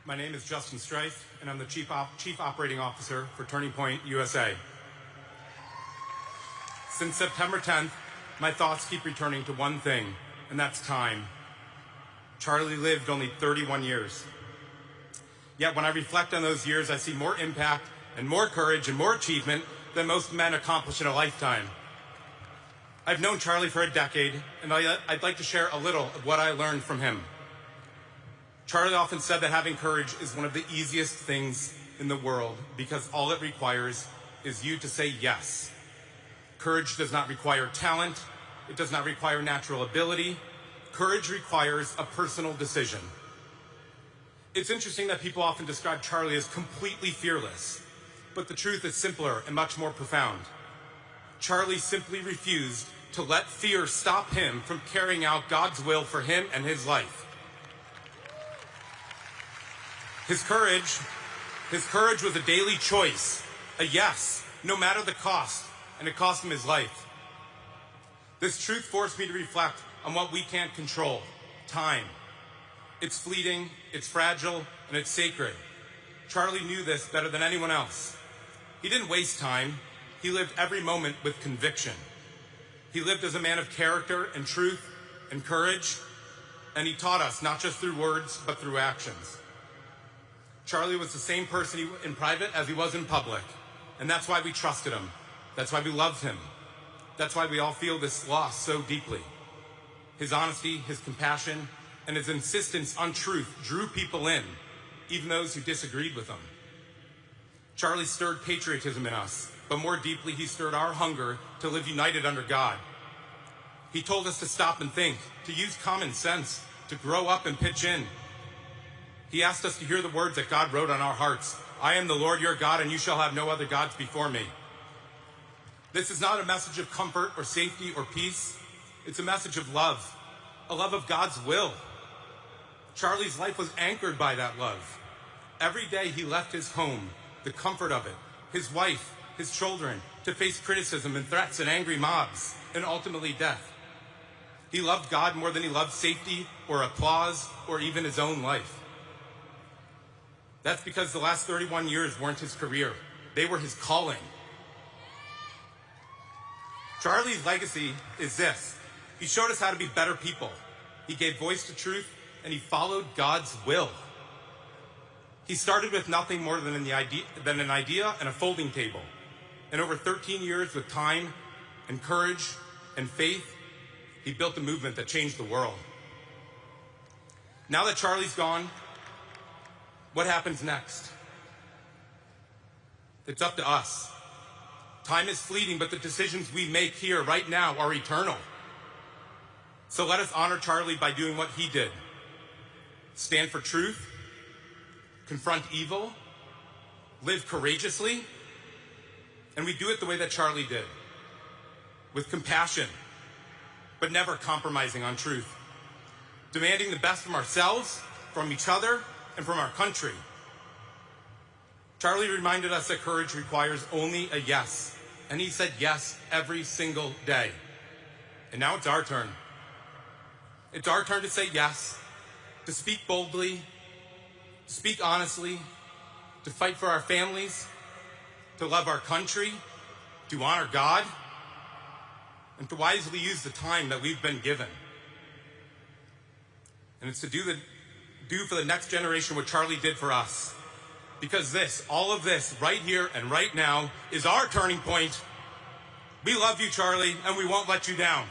My name is Justin Strieff, and I'm the Chief Operating Officer for Turning Point USA. Since September 10th, my thoughts keep returning to one thing, and that's time. Charlie lived only 31 years. Yet when I reflect on those years, I see more impact and more courage and more achievement than most men accomplish in a lifetime. I've known Charlie for a decade, and I'd like to share a little of what I learned from him. Charlie often said that having courage is one of the easiest things in the world because all it requires is you to say yes. Courage does not require talent. It does not require natural ability. Courage requires a personal decision. It's interesting that people often describe Charlie as completely fearless, but the truth is simpler and much more profound. Charlie simply refused to let fear stop him from carrying out God's will for him and his life. His courage was a daily choice, a yes, no matter the cost, and it cost him his life. This truth forced me to reflect on what we can't control, time. It's fleeting, it's fragile, and it's sacred. Charlie knew this better than anyone else. He didn't waste time. He lived every moment with conviction. He lived as a man of character and truth and courage, and he taught us not just through words, but through actions. Charlie was the same person in private as he was in public, and that's why we trusted him. That's why we loved him. That's why we all feel this loss so deeply. His honesty, his compassion, and his insistence on truth drew people in, even those who disagreed with him. Charlie stirred patriotism in us, but more deeply, he stirred our hunger to live united under God. He told us to stop and think, to use common sense, to grow up and pitch in. He asked us to hear the words that God wrote on our hearts. I am the Lord your God, and you shall have no other gods before me. This is not a message of comfort or safety or peace. It's a message of love, a love of God's will. Charlie's life was anchored by that love. Every day he left his home, the comfort of it, his wife, his children, to face criticism and threats and angry mobs, and ultimately death. He loved God more than he loved safety or applause or even his own life. That's because the last 31 years weren't his career. They were his calling. Charlie's legacy is this. He showed us how to be better people. He gave voice to truth, and he followed God's will. He started with nothing more than an idea and a folding table. And over 13 years with time and courage and faith, he built a movement that changed the world. Now that Charlie's gone, what happens next? It's up to us. Time is fleeting, but the decisions we make here right now are eternal. So let us honor Charlie by doing what he did. Stand for truth, confront evil, live courageously, and we do it the way that Charlie did, with compassion, but never compromising on truth, demanding the best from ourselves, from each other, and from our country. Charlie reminded us that courage requires only a yes, and he said yes every single day. And now it's our turn. It's our turn to say yes, to speak boldly, to speak honestly, to fight for our families, to love our country, to honor God, and to wisely use the time that we've been given. And it's to do for the next generation what Charlie did for us. Because all of this, right here and right now, is our turning point. We love you, Charlie, and we won't let you down.